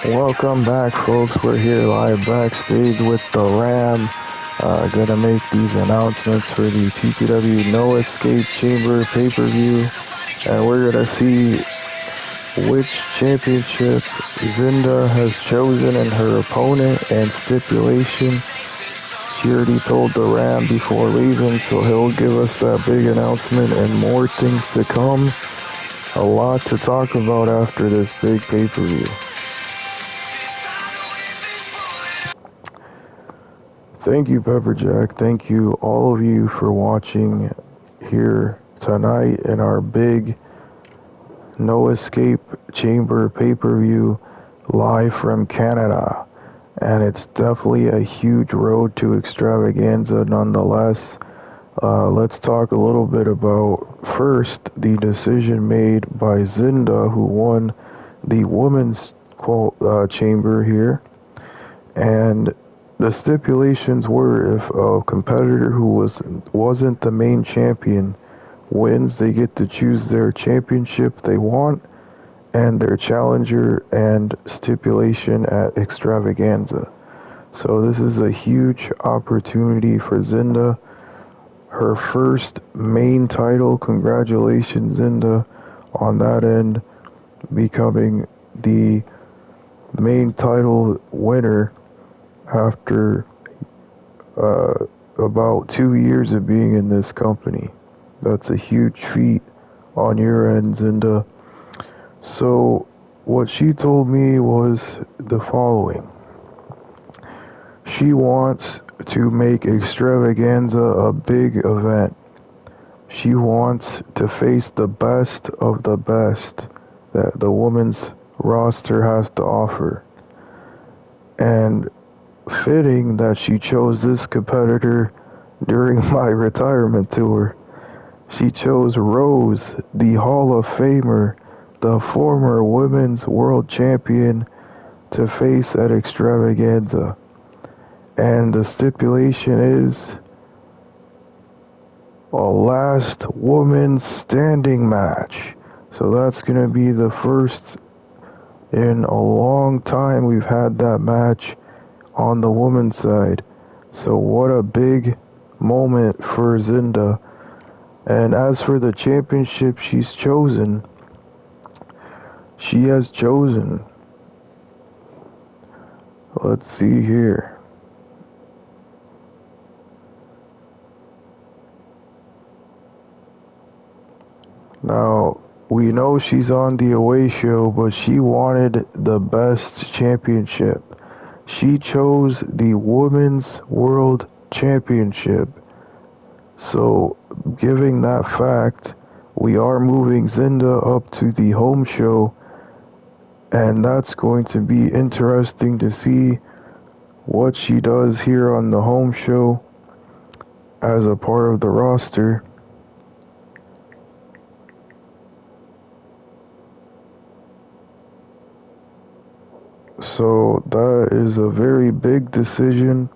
Welcome back, folks. We're here live backstage with the RAM. Gonna make these announcements for the Tpw No Escape Chamber pay-per-view, and we're gonna see which championship Zinda has chosen in her opponent and stipulation. She already told the RAM before leaving, so he'll give us that big announcement and more things to come. A lot to talk about after this big pay-per-view. Thank you, Pepperjack. Thank you, all of you, for watching here tonight in our big No Escape Chamber pay-per-view live from Canada. And it's definitely a huge road to extravaganza nonetheless. Let's talk a little bit about first the decision made by Zinda, who won the women's chamber here. And the stipulations were if a competitor who wasn't the main champion wins, they get to choose their championship they want and their challenger and stipulation at extravaganza. So this is a huge opportunity for Zinda. Her first main title. Congratulations, Zinda, on that end, becoming the main title winner after about 2 years of being in this company. That's a huge feat on your end, Zinda. So, what she told me was the following. She wants to make extravaganza a big event. She wants to face the best of the best that the women's roster has to offer. And fitting that she chose this competitor during my retirement tour. She chose Rose, the Hall of Famer, the former women's world champion, to face at extravaganza. And the stipulation is a last woman standing match. So that's going to be the first in a long time we've had that match on the women's side. So what a big moment for Zinda. And as for the championship she has chosen, let's see here. Now, we know she's on the away show, but she wanted the best championship. She chose the Women's World Championship. So, given that fact, we are moving Zinda up to the home show, and that's going to be interesting to see what she does here on the home show as a part of the roster. So that is a very big decision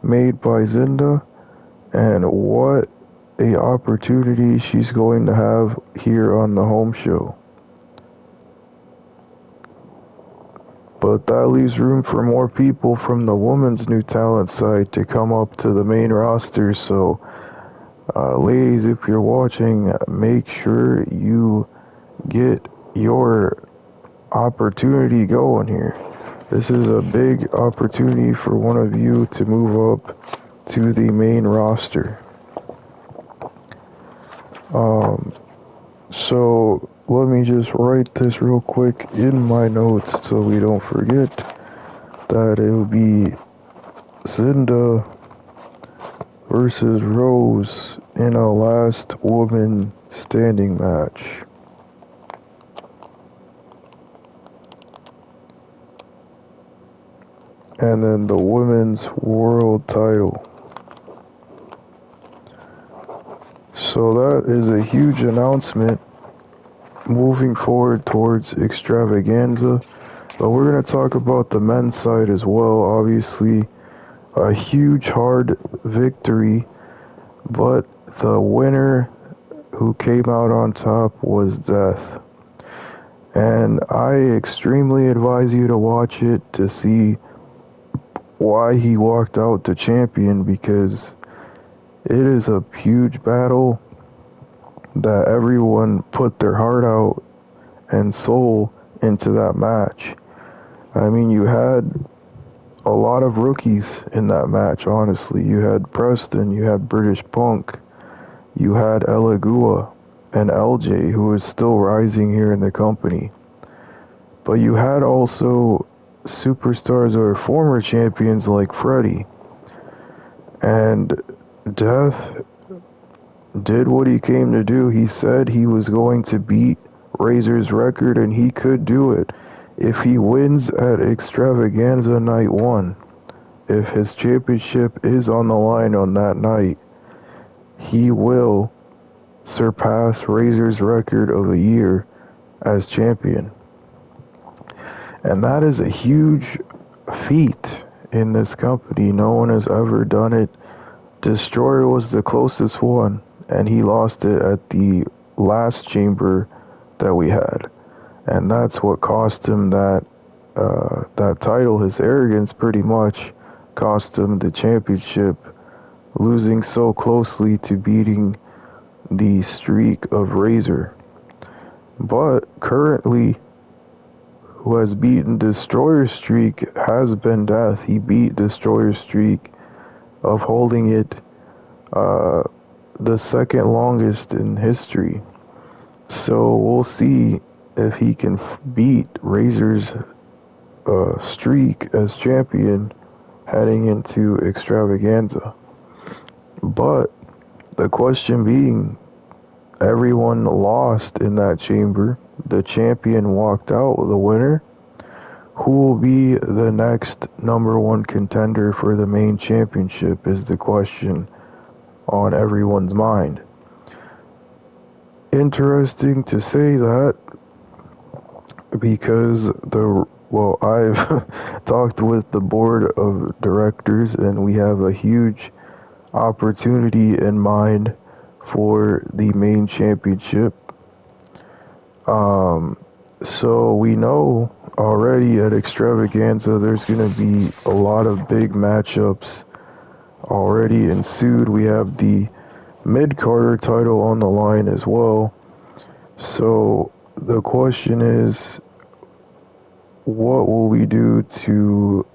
made by Zinda, and what a opportunity she's going to have here on the home show. But that leaves room for more people from the women's new talent side to come up to the main roster. So, ladies, if you're watching, make sure you get your opportunity going here. This is a big opportunity for one of you to move up to the main roster. So let me just write this real quick in my notes so we don't forget that it will be Zinda versus Rose in a last woman standing match. And then the women's world title. So that is a huge announcement moving forward towards extravaganza. But we're going to talk about the men's side as well. Obviously, a huge, hard victory. But the winner who came out on top was Death. And I extremely advise you to watch it to see why he walked out the champion, because it is a huge battle that everyone put their heart out and soul into that match. I mean, you had a lot of rookies in that match, honestly. You had Preston, you had British Punk, you had Elegua and LJ, who is still rising here in the company. But you had also superstars or former champions like Freddie. And Death did what he came to do. He said he was going to beat Razor's record, and he could do it if he wins at Extravaganza Night 1. If his championship is on the line on that night, he will surpass Razor's record of a year as champion. And that is a huge feat in this company. No one has ever done it. Destroyer was the closest one, and he lost it at the last chamber that we had. And that's what cost him that title. His arrogance pretty much cost him the championship, losing so closely to beating the streak of Razor. But currently, who has beaten Destroyer's streak has been Death. He beat Destroyer's streak of holding it the second longest in history. So we'll see if he can beat Razor's streak as champion heading into Extravaganza. But the question being, everyone lost in that chamber. The champion walked out with the winner. Who will be the next number one contender for the main championship is the question on everyone's mind. Interesting to say that, because I've talked with the board of directors, and we have a huge opportunity in mind for the main championship. So we know already at Extravaganza there's going to be a lot of big matchups already ensued. We have the mid-carder title on the line as well. So the question is, what will we do to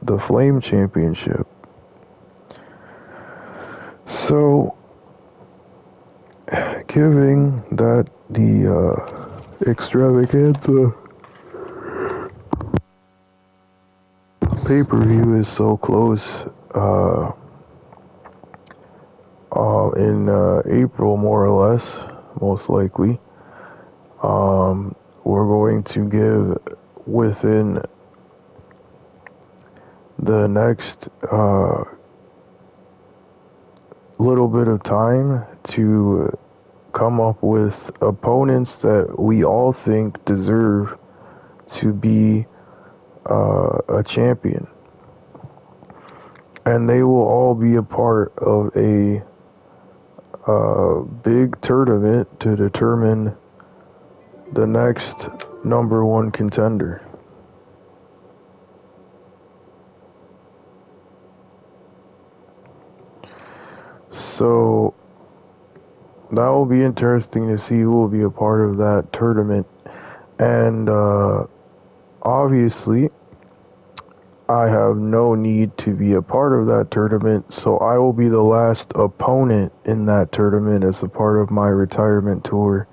the Flame Championship? So, given that the Extravaganza pay-per-view is so close, in April more or less, most likely, we're going to give within the next little bit of time to come up with opponents that we all think deserve to be a champion. And they will all be a part of a big tournament to determine the next number one contender. So that will be interesting to see who will be a part of that tournament. And obviously, I have no need to be a part of that tournament, so I will be the last opponent in that tournament as a part of my retirement tour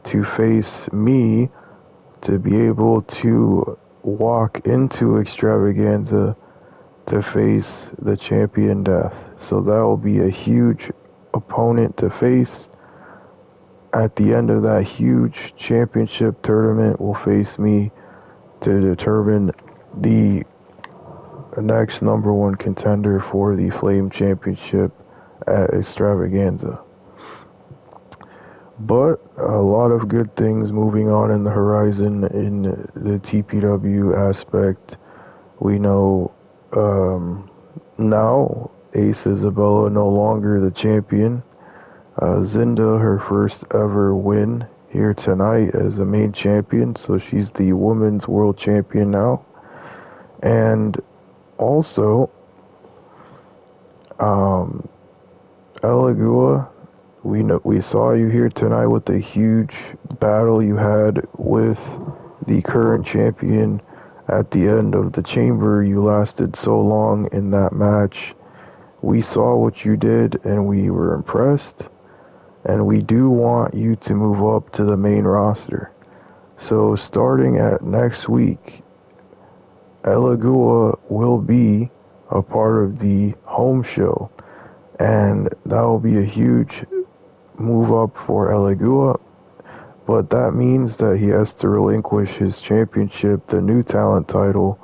to face me, to be able to walk into Extravaganza to face the champion Death. So that will be a huge opponent to face. At the end of that huge championship tournament will face me to determine the next number one contender for the Flame Championship at Extravaganza. But a lot of good things moving on in the horizon in the TPW aspect. We know now Ace Isabella no longer the champion. Zinda, her first ever win here tonight as the main champion. So she's the women's world champion now. And also, Elegua, we saw you here tonight with the huge battle you had with the current champion at the end of the chamber. You lasted so long in that match. We saw what you did and we were impressed. And we do want you to move up to the main roster. So starting at next week, Elegua will be a part of the home show. And that will be a huge move up for Elegua. But that means that he has to relinquish his championship, the new talent title.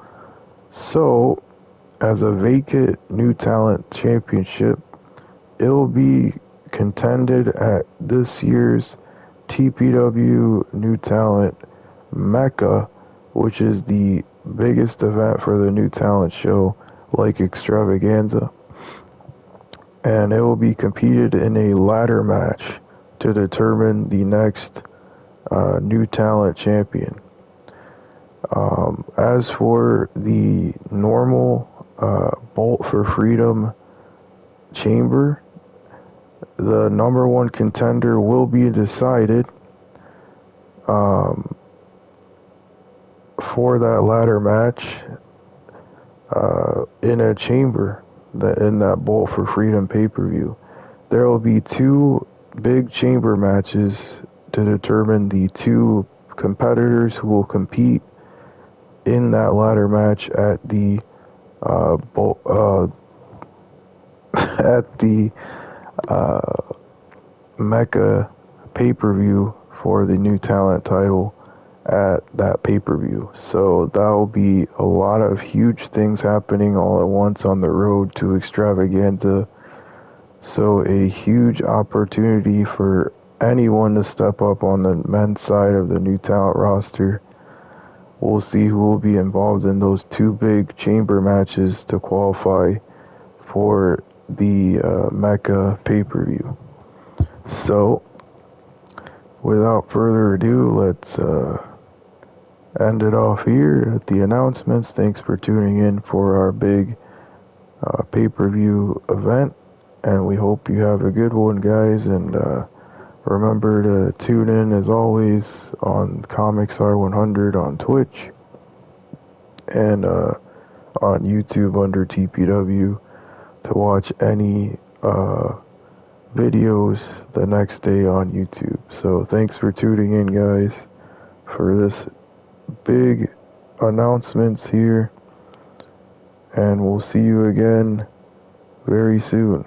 So, as a vacant new talent championship, it'll be contended at this year's Tpw New Talent Mecca, which is the biggest event for the new talent show, like extravaganza. And it will be competed in a ladder match to determine the next new talent champion. As for the normal Bolt for Freedom chamber, the number one contender will be decided for that ladder match in a chamber in that Bolt for Freedom pay-per-view. There will be two big chamber matches to determine the two competitors who will compete in that ladder match at the at the Mecca pay-per-view for the new talent title at that pay-per-view. So that will be a lot of huge things happening all at once on the road to extravaganza. So a huge opportunity for anyone to step up on the men's side of the new talent roster. We'll see who will be involved in those two big chamber matches to qualify for the Mecca pay-per-view. So, without further ado, let's end it off here at the announcements. Thanks for tuning in for our big pay-per-view event, and we hope you have a good one, guys. And remember to tune in as always on Comics R100 on Twitch and on YouTube under TPW to watch any videos the next day on YouTube. So thanks for tuning in, guys, for this big announcements here, and we'll see you again very soon.